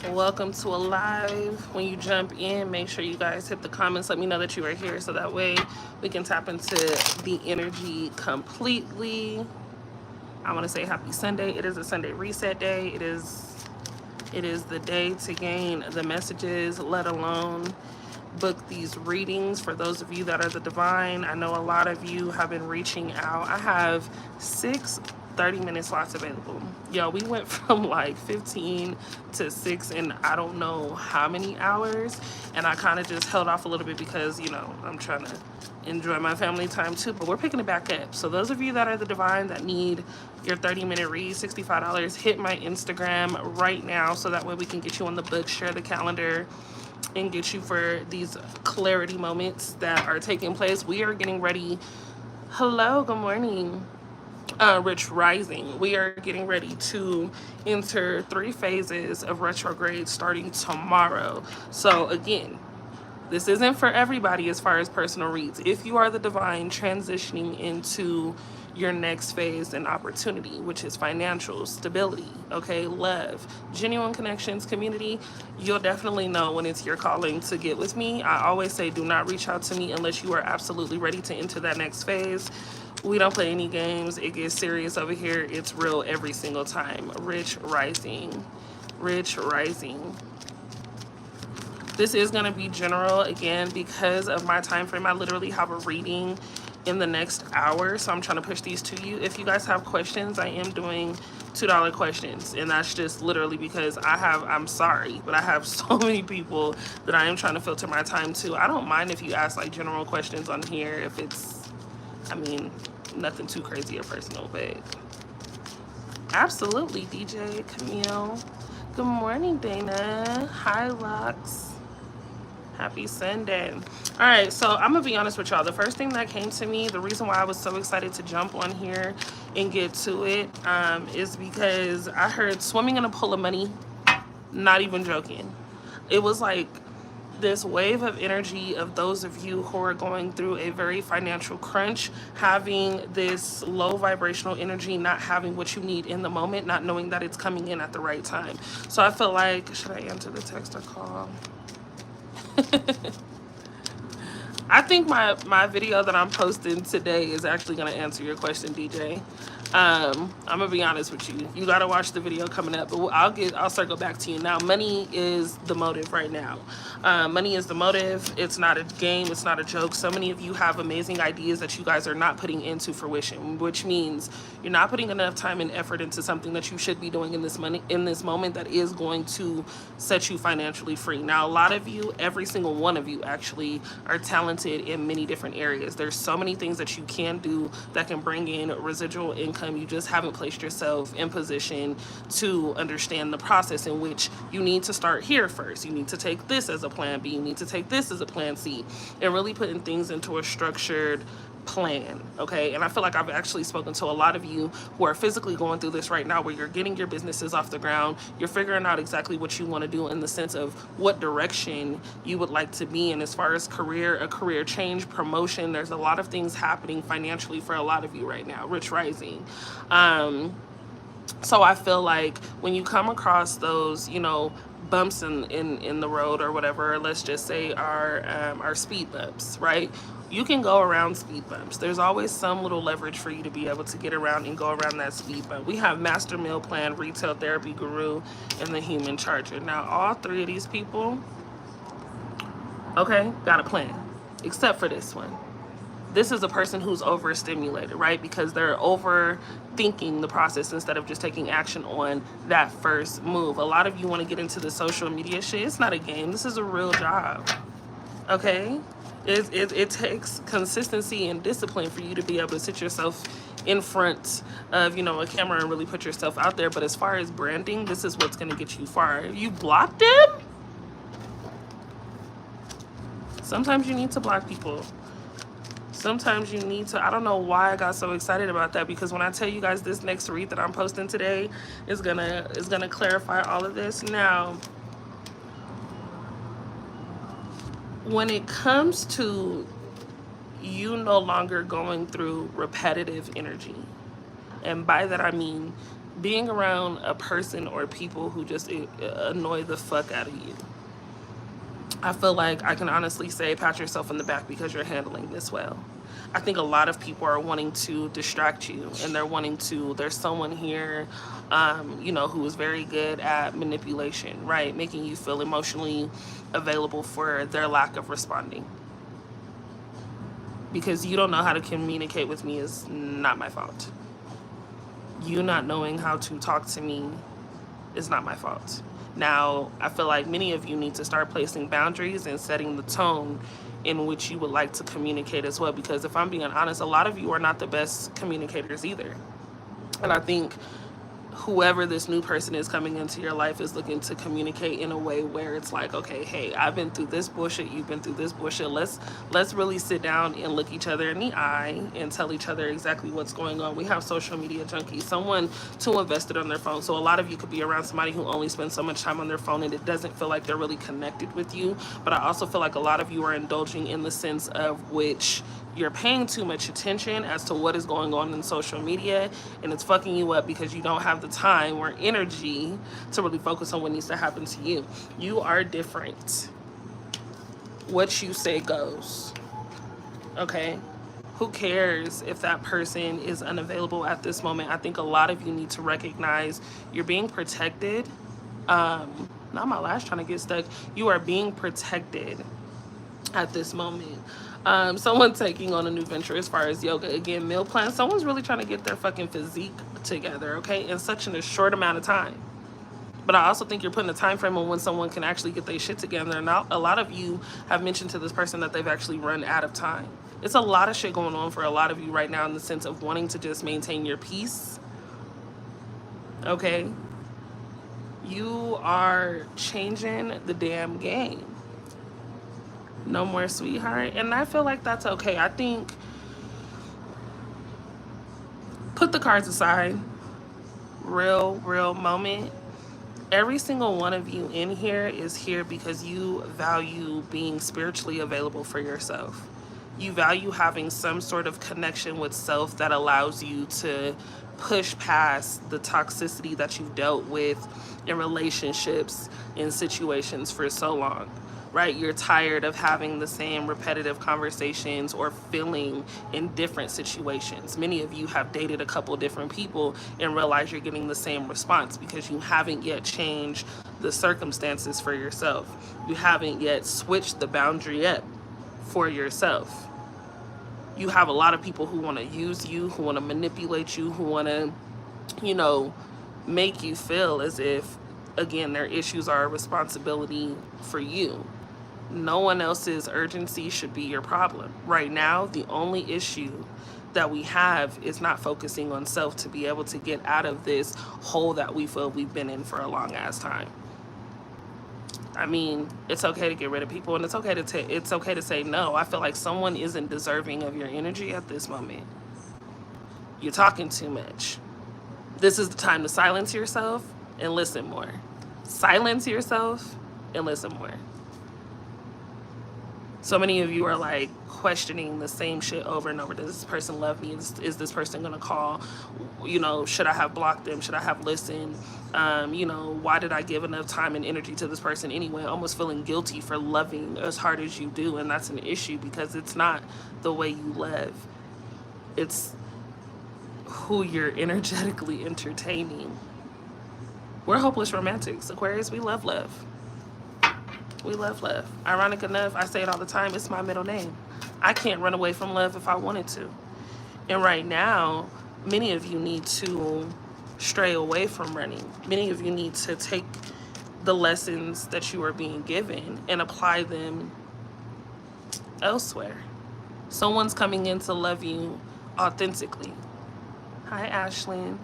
Welcome to a live. When you jump in, make sure you guys hit the comments. Let me know that you are here so that way we can tap into the energy completely. I want to say happy Sunday. It is a Sunday reset day. It is the day to gain the messages, let alone book these readings. For those of you that are the divine, I know a lot of you have been reaching out. I have 6 30-minute slots available. Yo, we went from like 15 to 6 in I don't know how many hours, and I kind of just held off a little bit because, you know, I'm trying to enjoy my family time too, but we're picking it back up. So those of you that are the divine that need your 30-minute read, $65, hit my Instagram right now so that way we can get you on the book, share the calendar, and get you for these clarity moments that are taking place. We are getting ready. Hello, good morning. Rich Rising. We are getting ready to enter 3 phases of retrograde starting tomorrow. So again, this isn't for everybody as far as personal reads. If you are the divine transitioning into your next phase and opportunity, which is financial stability, okay, love, genuine connections, community, you'll definitely know when it's your calling to get with me. I always say do not reach out to me unless you are absolutely ready to enter that next phase. We don't play any games. It gets serious over here. It's real every single time. Rich Rising. Rich Rising. This is going to be general again because of my time frame. I literally have a reading in the next hour, so I'm trying to push these to you. If you guys have questions, I am doing $2 questions, and that's just literally because I'm sorry, but I have so many people that I am trying to filter my time to. I don't mind if you ask like general questions on here if it's, I mean, nothing too crazy or personal, but absolutely. DJ Camille, good morning. Dana, hi Lux, happy Sunday. All right, so I'm gonna be honest with y'all. The first thing that came to me, the reason why I was so excited to jump on here and get to it, is because I heard swimming in a pool of money. Not even joking. It was like this wave of energy of those of you who are going through a very financial crunch, having this low vibrational energy, not having what you need in the moment, not knowing that it's coming in at the right time. So I feel like, should I answer the text or call? I think my video that I'm posting today is actually going to answer your question, DJ. I'm gonna be honest with you. You gotta watch the video coming up, but I'll circle back to you. Now, money is the motive right now. Money is the motive. It's not a game. It's not a joke. So many of you have amazing ideas that you guys are not putting into fruition, which means you're not putting enough time and effort into something that you should be doing in this moment that is going to set you financially free. Now, a lot of you, every single one of you actually, are talented in many different areas. There's so many things that you can do that can bring in residual income. You just haven't placed yourself in position to understand the process in which you need to start here first. You need to take this as a plan B. You need to take this as a plan C, and really putting things into a structured plan, okay? And I feel like I've actually spoken to a lot of you who are physically going through this right now, where you're getting your businesses off the ground, you're figuring out exactly what you want to do in the sense of what direction you would like to be in as far as a career change, promotion. There's a lot of things happening financially for a lot of you right now. Rich Rising. So I feel like when you come across those, you know, bumps in the road or whatever, let's just say our speed bumps, right? You can go around speed bumps. There's always some little leverage for you to be able to get around and go around that speed bump. We have Master Meal Plan, Retail Therapy Guru, and the Human Charger. Now, all 3 of these people, okay, got a plan, except for this one. This is a person who's overstimulated, right? Because they're overthinking the process instead of just taking action on that first move. A lot of you want to get into the social media shit. It's not a game. This is a real job, okay? It takes consistency and discipline for you to be able to sit yourself in front of, you know, a camera and really put yourself out there. But as far as branding, this is what's going to get you far. You blocked them? Sometimes you need to block people. Sometimes you need to, I don't know why I got so excited about that, because when I tell you guys this next read that I'm posting today is gonna clarify all of this. Now, when it comes to you no longer going through repetitive energy, and by that I mean being around a person or people who just annoy the fuck out of you. I feel like I can honestly say pat yourself in the back because you're handling this well. I think a lot of people are wanting to distract you, and there's someone here, who is very good at manipulation, right? Making you feel emotionally available for their lack of responding. Because you don't know how to communicate with me is not my fault. You not knowing how to talk to me is not my fault. Now, I feel like many of you need to start placing boundaries and setting the tone in which you would like to communicate as well. Because if I'm being honest, a lot of you are not the best communicators either. And I think whoever this new person is coming into your life is looking to communicate in a way where it's like, okay, hey, I've been through this bullshit, you've been through this bullshit. Let's really sit down and look each other in the eye and tell each other exactly what's going on. We have social media junkies, someone too invested on their phone. So a lot of you could be around somebody who only spends so much time on their phone and it doesn't feel like they're really connected with you. But I also feel like a lot of you are indulging in the sense of which you're paying too much attention as to what is going on in social media, and it's fucking you up because you don't have the time or energy to really focus on what needs to happen to you. You are different. What you say goes. Okay? Who cares if that person is unavailable at this moment? I think a lot of you need to recognize you're being protected. Not my lash trying to get stuck. You are being protected at this moment. Someone taking on a new venture as far as yoga, again, meal plans. Someone's really trying to get their fucking physique together, okay, in such a short amount of time. But I also think you're putting a time frame on when someone can actually get their shit together. And a lot of you have mentioned to this person that they've actually run out of time. It's a lot of shit going on for a lot of you right now in the sense of wanting to just maintain your peace, okay? You are changing the damn game. No more sweetheart. And I feel like that's okay. I think put the cards aside. Real moment. Every single one of you in here is here because you value being spiritually available for yourself. You value having some sort of connection with self that allows you to push past the toxicity that you've dealt with in relationships, in situations for so long. Right? You're tired of having the same repetitive conversations or feeling in different situations. Many of you have dated a couple different people and realize you're getting the same response because you haven't yet changed the circumstances for yourself. You haven't yet switched the boundary up for yourself. You have a lot of people who want to use you, who want to manipulate you, who want to, make you feel as if, again, their issues are a responsibility for you. No one else's urgency should be your problem. Right now, the only issue that we have is not focusing on self to be able to get out of this hole that we feel we've been in for a long ass time. I mean, it's okay to get rid of people, and it's okay to say no. I feel like someone isn't deserving of your energy at this moment. You're talking too much. This is the time to silence yourself and listen more. Silence yourself and listen more. So many of you are like questioning the same shit over and over. Does this person love me? Is this person gonna call? Should I have blocked them? Should I have listened? Why did I give enough time and energy to this person anyway? Almost feeling guilty for loving as hard as you do. And that's an issue because it's not the way you live. It's who you're energetically entertaining. We're hopeless romantics. Aquarius, we love love. We love love. Ironic enough, I say it all the time, it's my middle name. I can't run away from love if I wanted to. And right now, many of you need to stray away from running. Many of you need to take the lessons that you are being given and apply them elsewhere. Someone's coming in to love you authentically. Hi, Ashlyn.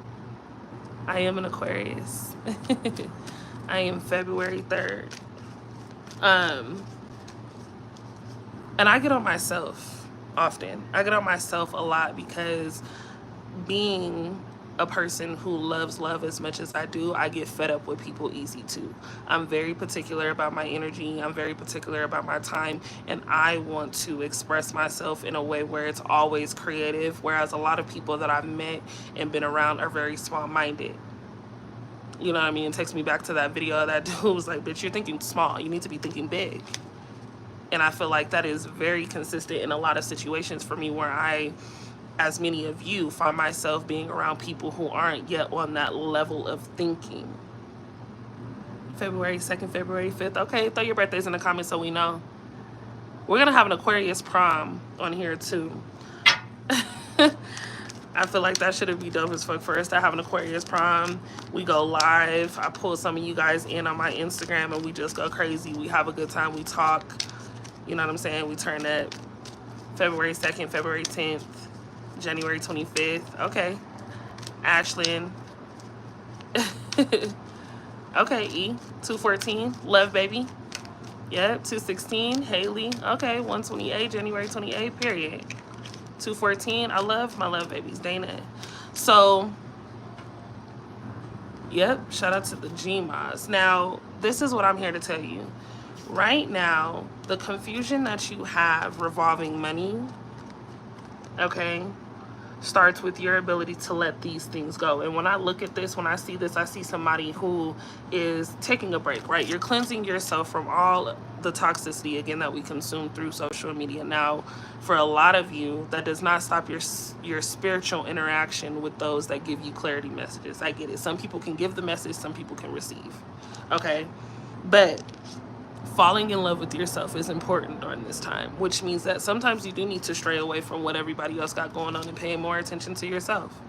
I am an Aquarius. I am February 3rd. And I get on myself often. I get on myself a lot because being a person who loves love as much as I do, I get fed up with people easy too. I'm very particular about my energy. I'm very particular about my time, and I want to express myself in a way where it's always creative, whereas a lot of people that I've met and been around are very small-minded. You know what I mean? It takes me back to that video. That dude was like, bitch, you're thinking small. You need to be thinking big. And I feel like that is very consistent in a lot of situations for me, where I, as many of you, find myself being around people who aren't yet on that level of thinking. February 2nd, February 5th. Okay, throw your birthdays in the comments so we know. We're going to have an Aquarius prom on here too. I feel like that should be dope as fuck for us to have an Aquarius prom. We go live. I pull some of you guys in on my Instagram and we just go crazy. We have a good time. We talk. You know what I'm saying? We turn up. February 2nd, February 10th, January 25th. Okay. Ashlyn. Okay, E. 214. Love, baby. Yep. 216. Haley. Okay. 128. January 28th. Period. 214. I love my love babies. Dana. So, yep. Shout out to the Gmas. Now, this is what I'm here to tell you. Right now, the confusion that you have revolving money, okay, starts with your ability to let these things go. And when I look at this, when I see this, I see somebody who is taking a break, right? You're cleansing yourself from all the toxicity, again, that we consume through social media. Now, for a lot of you, that does not stop your spiritual interaction with those that give you clarity messages. I get it. Some people can give the message, some people can receive, okay? But falling in love with yourself is important during this time, which means that sometimes you do need to stray away from what everybody else got going on and pay more attention to yourself.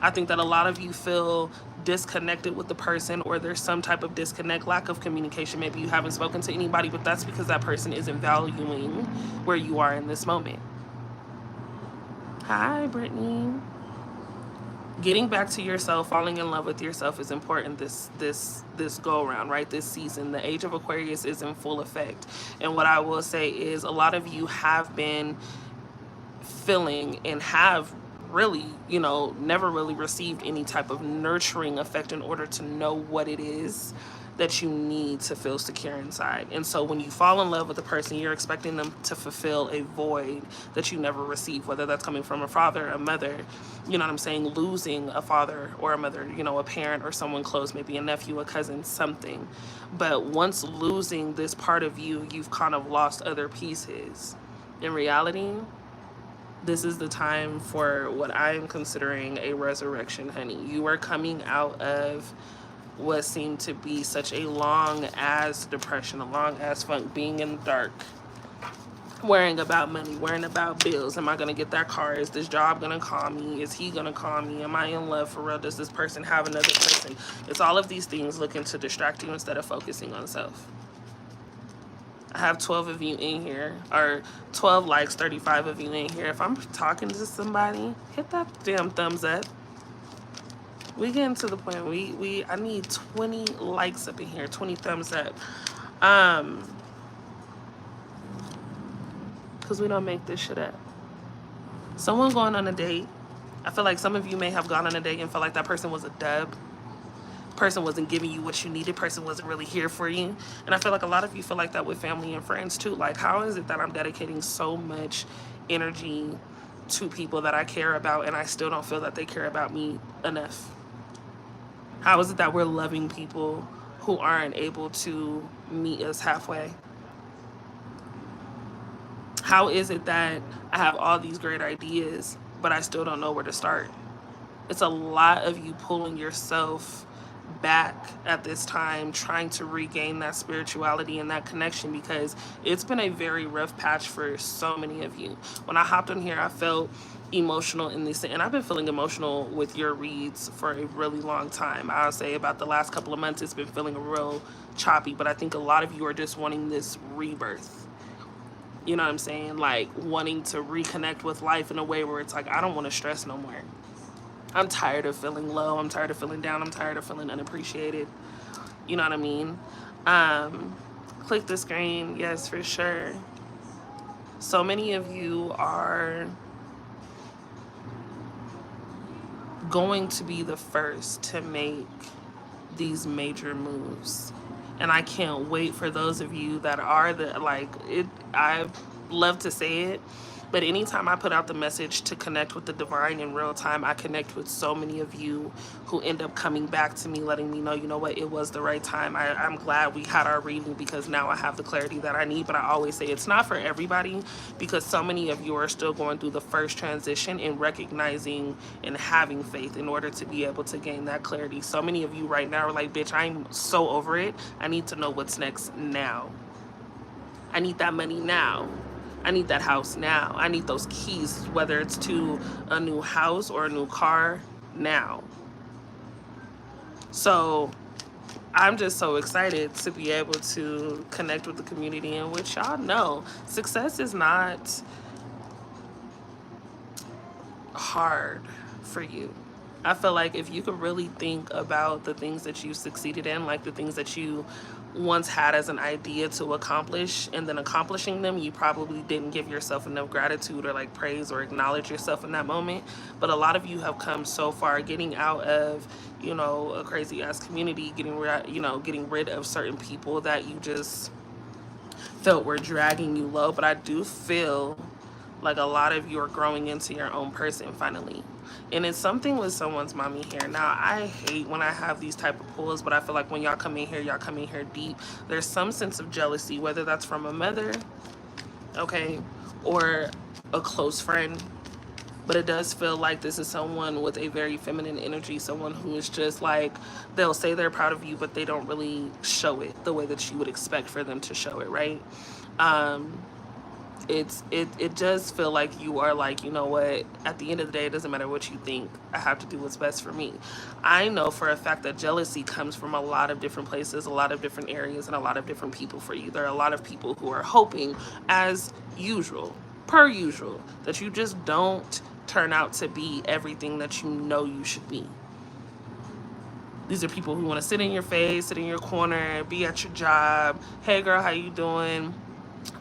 I think that a lot of you feel disconnected with the person, or there's some type of disconnect, lack of communication. Maybe you haven't spoken to anybody, but that's because that person isn't valuing where you are in this moment. Hi, Brittany. Getting back to yourself, falling in love with yourself is important this go around, right? This season, the age of Aquarius is in full effect. And what I will say is a lot of you have been feeling and have really, you know, never really received any type of nurturing effect in order to know what it is that you need to feel secure inside. And so when you fall in love with a person, you're expecting them to fulfill a void that you never received, whether that's coming from a father, a mother, you know what I'm saying, losing a father or a mother, you know, a parent or someone close, maybe a nephew, a cousin, something. But once losing this part of you, you've kind of lost other pieces. In reality, this is the time for what I am considering a resurrection, honey. You are coming out of what seemed to be such a long ass depression, a long ass funk, being in the dark, worrying about money, worrying about bills. Am I gonna get that car? Is this job gonna call me? Is he gonna call me? Am I in love for real? Does this person have another person? It's all of these things looking to distract you instead of focusing on self. I have 12 of you in here, or 12 likes, 35 of you in here. If I'm talking to somebody, hit that damn thumbs up. We getting to the point. I need 20 likes up in here, 20 thumbs up. Because we don't make this shit up. Someone going on a date. I feel like some of you may have gone on a date and felt like that person was a dub. Person wasn't giving you what you needed. Person wasn't really here for you. And I feel like a lot of you feel like that with family and friends too. Like, how is it that I'm dedicating so much energy to people that I care about and I still don't feel that they care about me enough? How is it that we're loving people who aren't able to meet us halfway? How is it that I have all these great ideas, but I still don't know where to start? It's a lot of you pulling yourself back at this time, trying to regain that spirituality and that connection, because it's been a very rough patch for so many of you. When I hopped on here, I felt emotional in this, and I've been feeling emotional with your reads for a really long time. I'll say about the last couple of months it's been feeling real choppy, but I think a lot of you are just wanting this rebirth. You know what I'm saying? Like wanting to reconnect with life in a way where it's like, I don't want to stress no more. I'm tired of feeling low. I'm tired of feeling down. I'm tired of feeling unappreciated. You know what I mean? Click the screen. Yes, for sure. So many of you are going to be the first to make these major moves. And I can't wait for those of you that are the, like, it, love to say it, but anytime I put out the message to connect with the divine in real time, I connect with so many of you who end up coming back to me, letting me know, you know what, it was the right time. I'm glad we had our reading because now I have the clarity that I need. But I always say it's not for everybody, because so many of you are still going through the first transition in recognizing and having faith in order to be able to gain that clarity. So many of you right now are like, bitch, I'm so over it. I need to know what's next now. I need that money now. I need that house now. I need those keys, whether it's to a new house or a new car, now. So I'm just so excited to be able to connect with the community in which y'all know success is not hard for you. I feel like if you could really think about the things that you succeeded in, like the things that you once had as an idea to accomplish, and then accomplishing them, you probably didn't give yourself enough gratitude or like praise or acknowledge yourself in that moment. But a lot of you have come so far, getting out of, you know, a crazy ass community, getting rid of certain people that you just felt were dragging you low. But I do feel like a lot of you are growing into your own person finally. And it's something with someone's mommy here. Now, I hate when I have these type of pulls, but I feel like when y'all come in here deep. There's some sense of jealousy, whether that's from a mother, okay, or a close friend. But it does feel like this is someone with a very feminine energy, someone who is just like, they'll say they're proud of you, but they don't really show it the way that you would expect for them to show it, right? It does feel like you are like, you know what, at the end of the day, it doesn't matter what you think, I have to do what's best for me. I know for a fact that jealousy comes from a lot of different places, a lot of different areas, and a lot of different people for you. There are a lot of people who are hoping, as usual, per usual, that you just don't turn out to be everything that you know you should be. These are people who want to sit in your face, sit in your corner, be at your job. Hey girl, how you doing?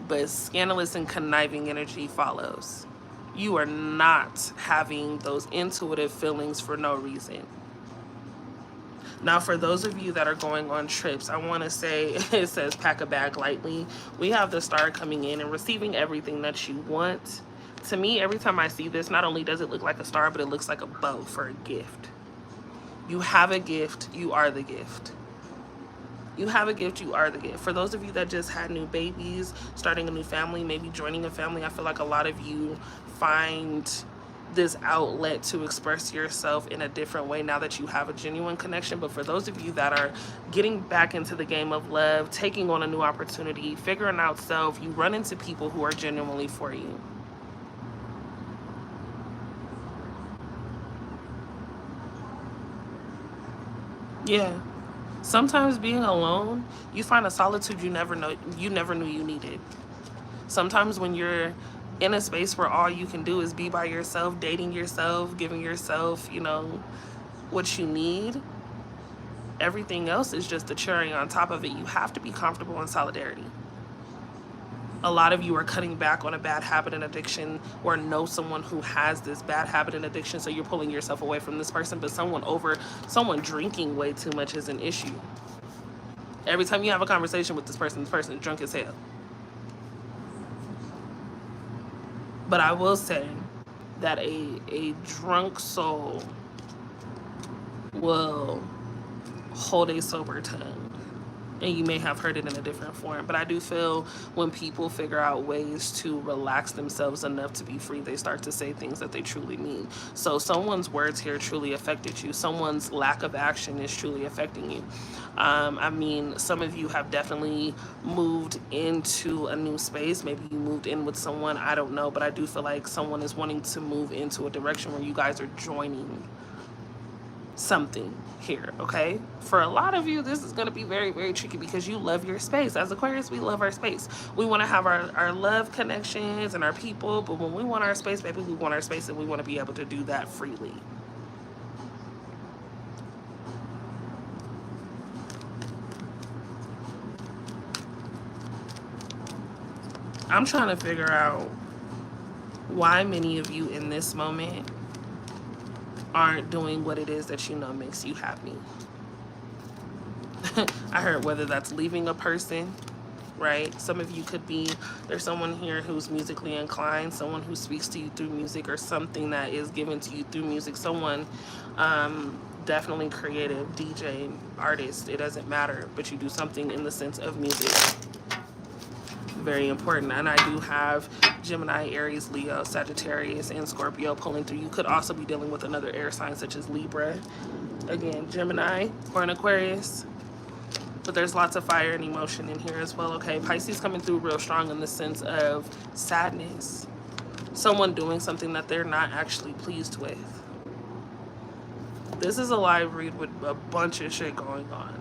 But scandalous and conniving energy follows. You are not having those intuitive feelings for no reason. Now, for those of you that are going on trips, I want to say, it says pack a bag lightly. We have the star coming in and receiving everything that you want. To me, every time I see this, not only does it look like a star, but it looks like a bow for a gift. You have a gift, you are the gift. You have a gift, you are the gift. For those of you that just had new babies, starting a new family, maybe joining a family, I feel like a lot of you find this outlet to express yourself in a different way now that you have a genuine connection. But for those of you that are getting back into the game of love, taking on a new opportunity, figuring out self, you run into people who are genuinely for you. Yeah. Sometimes being alone, you find a solitude you never knew you needed. Sometimes when you're in a space where all you can do is be by yourself, dating yourself, giving yourself, you know, what you need, everything else is just the cherry on top of it. You have to be comfortable in solidarity. A lot of you are cutting back on a bad habit and addiction, or know someone who has this bad habit and addiction, so you're pulling yourself away from this person. But someone drinking way too much is an issue. Every time you have a conversation with this person is drunk as hell. But I will say that a drunk soul will hold a sober tongue. And you may have heard it in a different form. But I do feel when people figure out ways to relax themselves enough to be free, they start to say things that they truly mean. So someone's words here truly affected you. Someone's lack of action is truly affecting you. I mean, some of you have definitely moved into a new space. Maybe you moved in with someone, I don't know. But I do feel like someone is wanting to move into a direction where you guys are joining something here, okay? For a lot of you, this is going to be very, very tricky because you love your space. As Aquarius, we love our space. We want to have our love connections and our people, but when we want our space, baby, we want our space, and we want to be able to do that freely. I'm trying to figure out why many of you in this moment aren't doing what it is that you know makes you happy. I heard whether that's leaving a person, right? Some of you could be, there's someone here who's musically inclined, someone who speaks to you through music, or something that is given to you through music. Someone definitely creative, DJ, artist, it doesn't matter, but you do something in the sense of music. Very important. And I do have Gemini, Aries, Leo, Sagittarius, and Scorpio pulling through. You could also be dealing with another air sign such as Libra, again, Gemini, or an Aquarius. But there's lots of fire and emotion in here as well, okay? Pisces coming through real strong in the sense of sadness. Someone doing something that they're not actually pleased with. This is a live read with a bunch of shit going on.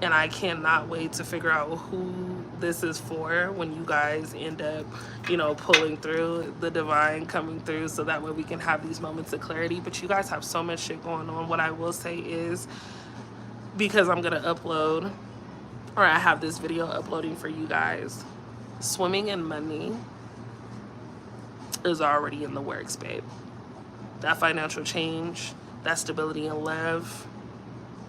And I cannot wait to figure out who this is for when you guys end up, you know, pulling through, the divine coming through, so that way we can have these moments of clarity. But you guys have so much shit going on. What I will say is, because I'm going to upload, or I have this video uploading for you guys, swimming in money is already in the works, babe. That financial change, that stability in love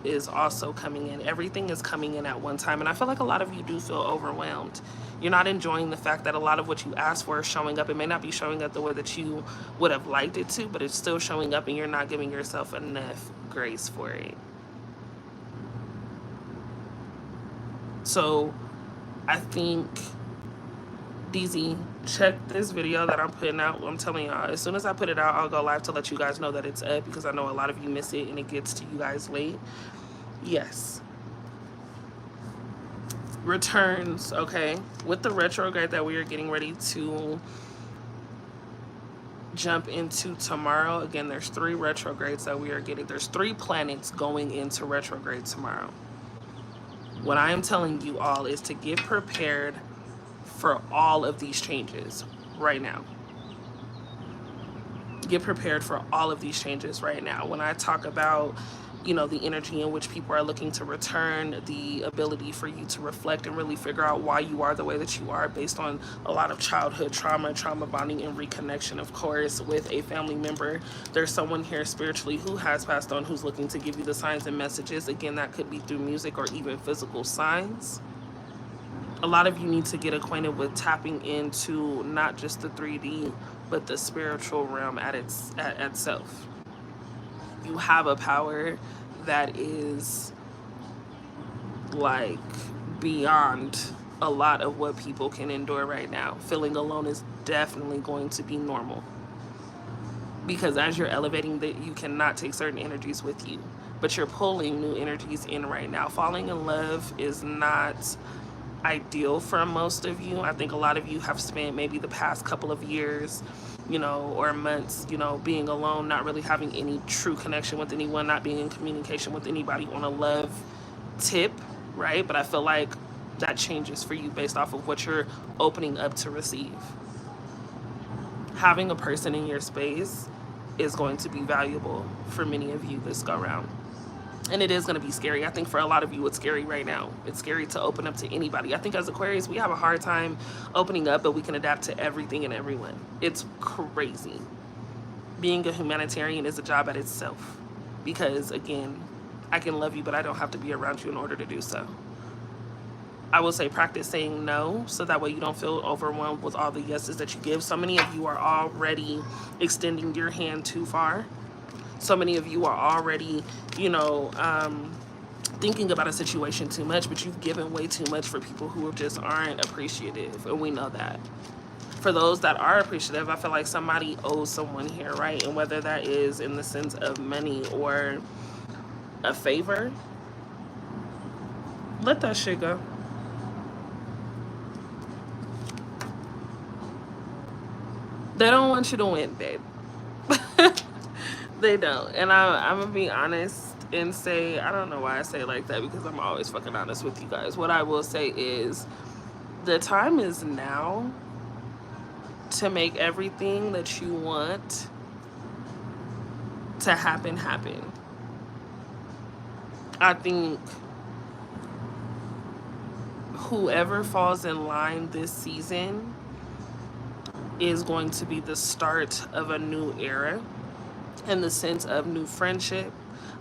is also coming in. Everything is coming in at one time. And I feel like a lot of you do feel overwhelmed. You're not enjoying the fact that a lot of what you asked for is showing up. It may not be showing up the way that you would have liked it to, but it's still showing up, and you're not giving yourself enough grace for it. So I think, DZ, check this video that I'm putting out. I'm telling y'all, as soon as I put it out, I'll go live to let you guys know that it's up, because I know a lot of you miss it and it gets to you guys late. Yes. Returns, okay? With the retrograde that we are getting ready to jump into tomorrow, again, there's 3 retrogrades that we are getting. There's 3 planets going into retrograde tomorrow. What I am telling you all is to get prepared for all of these changes right now. Get prepared for all of these changes right now. When I talk about, you know, the energy in which people are looking to return, the ability for you to reflect and really figure out why you are the way that you are based on a lot of childhood trauma, trauma bonding, and reconnection, of course, with a family member. There's someone here spiritually who has passed on, who's looking to give you the signs and messages. Again, that could be through music or even physical signs. A lot of you need to get acquainted with tapping into not just the 3D, but the spiritual realm at itself. You have a power that is like beyond a lot of what people can endure right now. Feeling alone is definitely going to be normal, because as you're elevating, that you cannot take certain energies with you, but you're pulling new energies in right now. Falling in love is not ideal for most of you. I think a lot of you have spent maybe the past couple of years, you know, or months, you know, being alone, not really having any true connection with anyone, not being in communication with anybody on a love tip, right? But I feel like that changes for you based off of what you're opening up to receive. Having a person in your space is going to be valuable for many of you this go round. And it is going to be scary. I think for a lot of you, it's scary right now. It's scary to open up to anybody. I think as Aquarius, we have a hard time opening up, but we can adapt to everything and everyone. It's crazy. Being a humanitarian is a job at itself, because, again, I can love you, but I don't have to be around you in order to do so. I will say practice saying no, so that way you don't feel overwhelmed with all the yeses that you give. So many of you are already extending your hand too far. So many of you are already, you know, thinking about a situation too much, but you've given way too much for people who just aren't appreciative, and we know that. For those that are appreciative, I feel like somebody owes someone here, right? And whether that is in the sense of money or a favor, let that shit go. They don't want you to win, babe. They don't. And I'm gonna be honest and say, I don't know why I say it like that, because I'm always fucking honest with you guys. What I will say is, the time is now to make everything that you want to happen. I think whoever falls in line this season is going to be the start of a new era, in the sense of new friendship.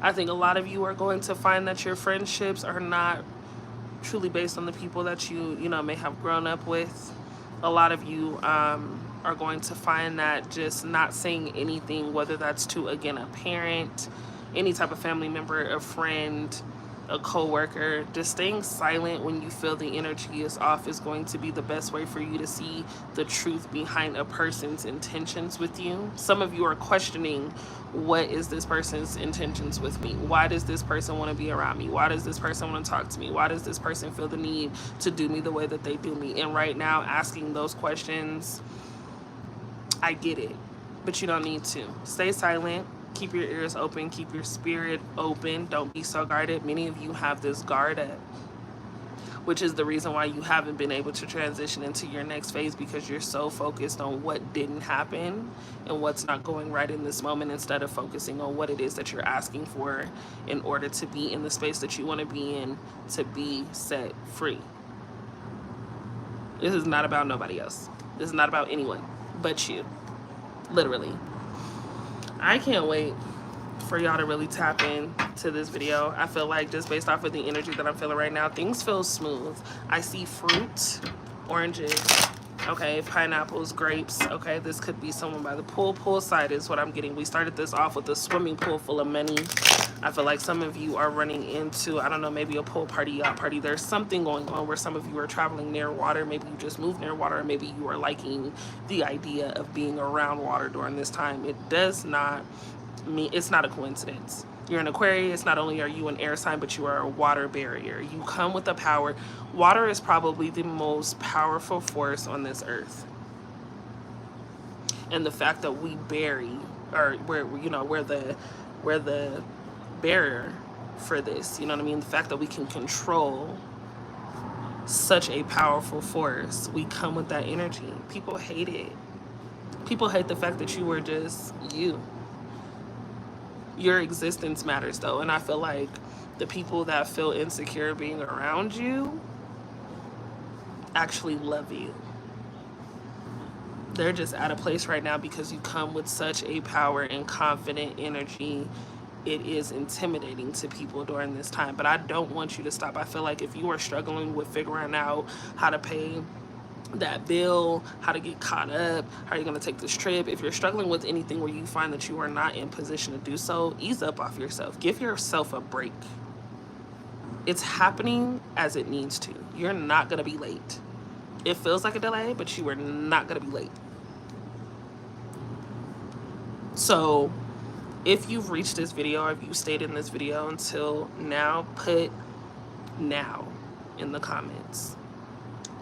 I think a lot of you are going to find that your friendships are not truly based on the people that you know, may have grown up with. A lot of you are going to find that just not saying anything, whether that's to, again, a parent, any type of family member, a friend, a coworker, just staying silent when you feel the energy is off is going to be the best way for you to see the truth behind a person's intentions with you. Some of you are questioning, what is this person's intentions with me? Why does this person want to be around me? Why does this person want to talk to me? Why does this person feel the need to do me the way that they do me? And right now, asking those questions, I get it, but you don't need to. Stay silent. Keep your ears open. Keep your spirit open. Don't be so guarded. Many of you have this guard up, which is the reason why you haven't been able to transition into your next phase, because you're so focused on what didn't happen and what's not going right in this moment, instead of focusing on what it is that you're asking for in order to be in the space that you want to be in, to be set free. This is not about nobody else. This is not about anyone but you. Literally. I can't wait for y'all to really tap in to this video. I feel like, just based off of the energy that I'm feeling right now, things feel smooth. I see fruit, oranges, okay, pineapples, grapes, okay. This could be someone by the pool. Poolside is what I'm getting. We started this off with a swimming pool full of money. I feel like some of you are running into, I don't know, maybe a pool party, yacht party. There's something going on where some of you are traveling near water. Maybe you just moved near water. Maybe you are liking the idea of being around water during this time. It does not mean, it's not a coincidence. You're an Aquarius. Not only are you an air sign, but you are a water barrier. You come with the power. Water is probably the most powerful force on this earth. And the fact that we bury, or we're the barrier for this, you know what I mean? The fact that we can control such a powerful force, we come with that energy. People hate it. People hate the fact that you were just you. Your existence matters, though, and I feel like the people that feel insecure being around you actually love you. They're just at a place right now because you come with such a power and confident energy. It is intimidating to people during this time, but I don't want you to stop. I feel like if you are struggling with figuring out how to pay that bill, how to get caught up, how are you going to take this trip, if you're struggling with anything where you find that you are not in position to do so, ease up off yourself. Give yourself a break. It's happening as it needs to. You're not going to be late. It feels like a delay, but you are not going to be late. So if you've reached this video, or if you stayed in this video until now, put now in the comments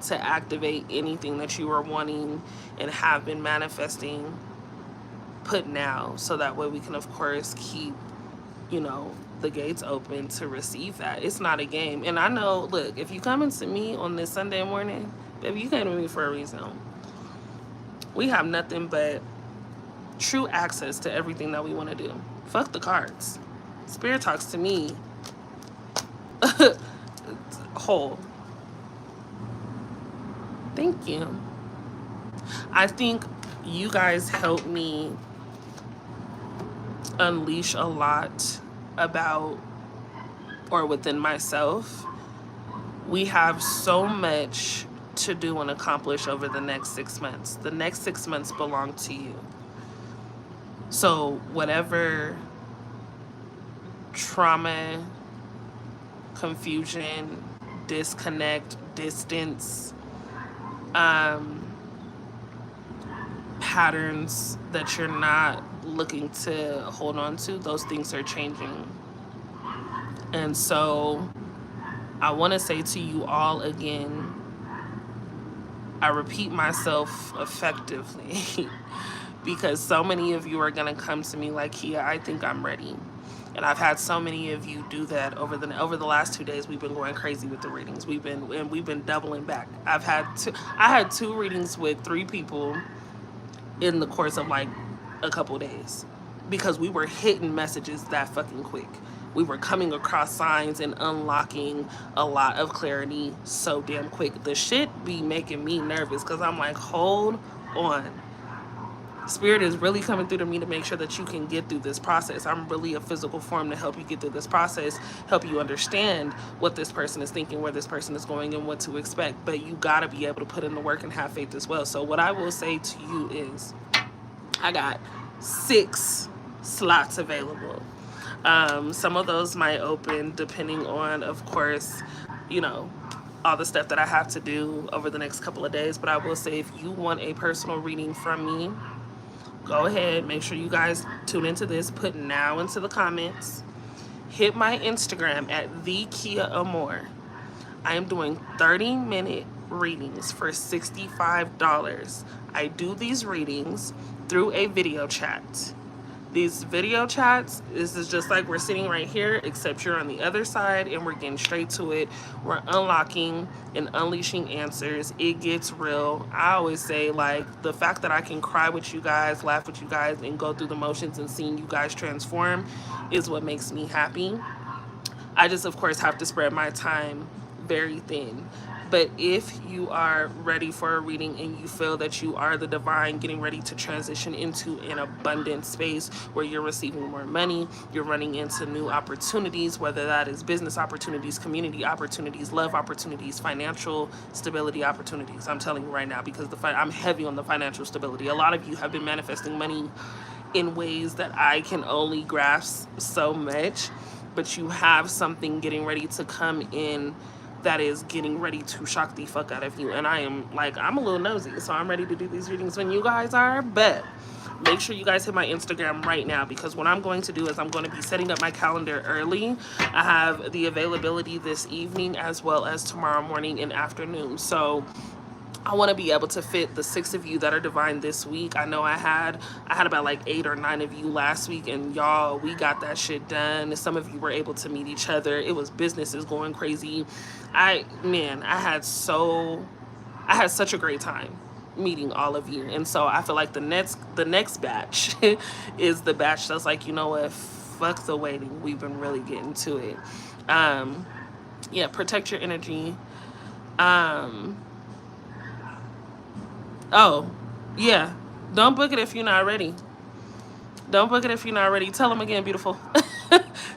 to activate anything that you are wanting and have been manifesting. Put now, so that way we can, of course, keep, you know, the gates open to receive that. It's not a game. And I know, look, if you come into me on this Sunday morning, baby, you came to me for a reason. We have nothing but true access to everything that we want to do. Fuck the cards. Spirit talks to me whole. Thank you. I think you guys helped me unleash a lot about, or within myself. We have so much to do and accomplish over the next 6 months. The next 6 months belong to you. So whatever trauma, confusion, disconnect, distance, patterns that you're not looking to hold on to, those things are changing. And so I want to say to you all again, I repeat myself effectively because so many of you are going to come to me like, Kia, I think I'm ready. And I've had so many of you do that over the last 2 days. We've been going crazy with the readings. We've been doubling back. I had 2 readings with 3 people in the course of like a couple days, because we were hitting messages that fucking quick. We were coming across signs and unlocking a lot of clarity so damn quick. The shit be making me nervous because I'm like, hold on. Spirit is really coming through to me to make sure that you can get through this process. I'm really a physical form to help you get through this process, help you understand what this person is thinking, where this person is going, and what to expect. But you got to be able to put in the work and have faith as well. So what I will say to you is I got 6 slots available. Some of those might open depending on, of course, you know, all the stuff that I have to do over the next couple of days. But I will say, if you want a personal reading from me, go ahead, make sure you guys tune into this, put now into the comments, hit my Instagram at the Kia Amore. I am doing 30-minute readings for $65. I do these readings through a video chat. These video chats, this is just like we're sitting right here, except you're on the other side and we're getting straight to it. We're unlocking and unleashing answers. It gets real. I always say, like, the fact that I can cry with you guys, laugh with you guys, and go through the motions and seeing you guys transform is what makes me happy. I just, of course, have to spread my time very thin. But if you are ready for a reading and you feel that you are the divine getting ready to transition into an abundant space where you're receiving more money, you're running into new opportunities, whether that is business opportunities, community opportunities, love opportunities, financial stability opportunities. I'm telling you right now, because I'm heavy on the financial stability. A lot of you have been manifesting money in ways that I can only grasp so much, but you have something getting ready to come in that is getting ready to shock the fuck out of you. And I am, like, I'm a little nosy, so I'm ready to do these readings when you guys are. But make sure you guys hit my Instagram right now, because what I'm going to do is I'm going to be setting up my calendar early. I have the availability this evening as well as tomorrow morning and afternoon. So I want to be able to fit the 6 of you that are divine this week. I know I had about like 8 or 9 of you last week, and y'all, we got that shit done. Some of you were able to meet each other. It was businesses going crazy. I had such a great time meeting all of you. And so I feel like the next batch is the batch that's like, you know what, fuck the waiting. We've been really getting to it. Yeah, protect your energy. Oh, yeah. Don't book it if you're not ready. Don't book it if you're not ready. Tell them again, beautiful.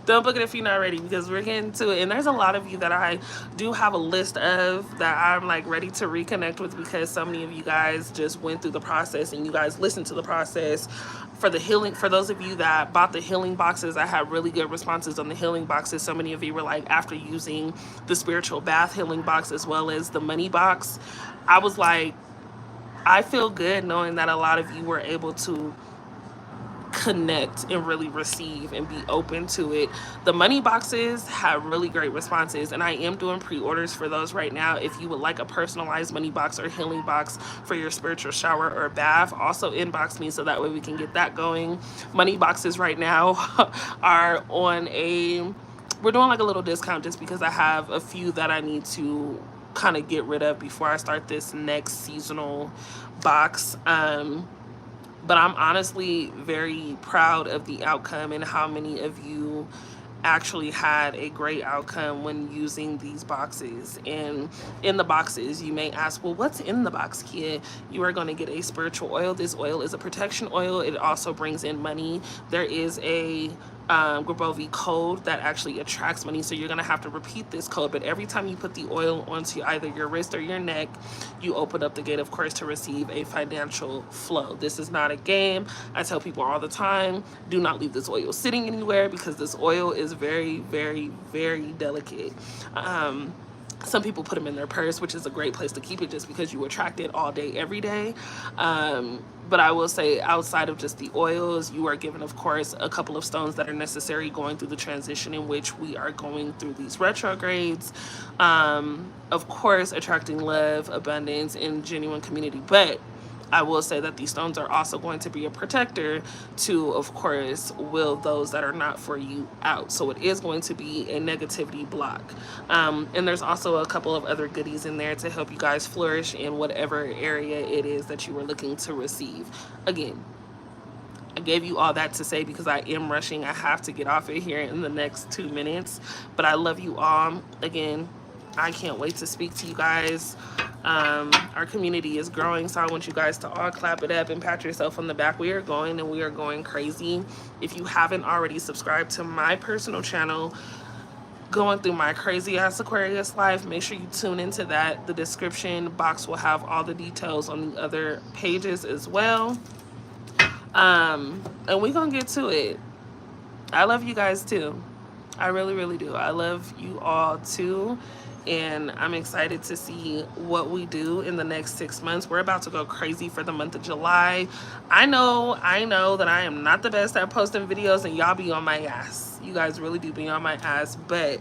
Don't book it if you're not ready, because we're getting to it. And there's a lot of you that I do have a list of that I'm like ready to reconnect with, because so many of you guys just went through the process and you guys listened to the process. For the healing, for those of you that bought the healing boxes, I had really good responses on the healing boxes. So many of you were like, after using the spiritual bath healing box as well as the money box, I was like, I feel good knowing that a lot of you were able to connect and really receive and be open to it. The money boxes have really great responses, and I am doing pre-orders for those right now. If you would like a personalized money box or healing box for your spiritual shower or bath, also inbox me so that way we can get that going. Money boxes right now are on we're doing like a little discount just because I have a few that I need to kind of get rid of before I start this next seasonal box. But I'm honestly very proud of the outcome and how many of you actually had a great outcome when using these boxes. And in the boxes, you may ask, well, what's in the box, Kia? You are going to get a spiritual oil. This oil is a protection oil. It also brings in money. There is a Oooweeee code that actually attracts money, so you're going to have to repeat this code, but every time you put the oil onto either your wrist or your neck, you open up the gate, of course, to receive a financial flow. This is not a game. I tell people all the time, do not leave this oil sitting anywhere, because this oil is very, very, very delicate. Some people put them in their purse, which is a great place to keep it just because you attract it all day, every day. But I will say, outside of just the oils, you are given, of course, a couple of stones that are necessary going through the transition in which we are going through these retrogrades. Of course, attracting love, abundance, and genuine community. But I will say that these stones are also going to be a protector to, of course, will those that are not for you out. So it is going to be a negativity block. And there's also a couple of other goodies in there to help you guys flourish in whatever area it is that you were looking to receive. Again, I gave you all that to say because I am rushing. I have to get off of here in the next 2 minutes. But I love you all. Again, I can't wait to speak to you guys. Our community is growing, so I want you guys to all clap it up and pat yourself on the back. We are going, and we are going crazy. If you haven't already subscribed to my personal channel, going through my crazy ass Aquarius life, make sure you tune into that. The description box will have all the details on the other pages as well. And we're gonna get to it. I love you guys too. I really, really do. I love you all too. And I'm excited to see what we do in the next 6 months. We're about to go crazy for the month of July. I know that I am not the best at posting videos, and y'all be on my ass. You guys really do be on my ass, but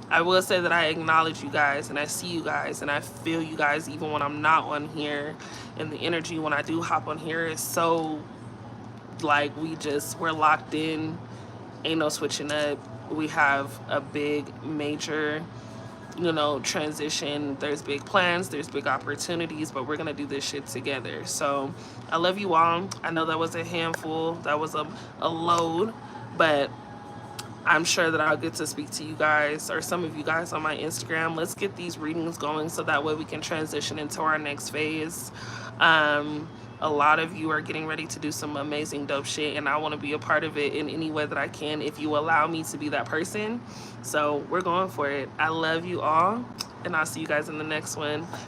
I will say that I acknowledge you guys, and I see you guys, and I feel you guys even when I'm not on here. And the energy when I do hop on here is so, like, we're locked in. Ain't no switching up. We have a big major, you know, transition. There's big plans, there's big opportunities, but we're gonna do this shit together. So I love you all. I know that was a handful, that was a load, but I'm sure that I'll get to speak to you guys, or some of you guys, on my Instagram. Let's get these readings going so that way we can transition into our next phase. A lot of you are getting ready to do some amazing dope shit, and I want to be a part of it in any way that I can, if you allow me to be that person. So we're going for it. I love you all, and I'll see you guys in the next one.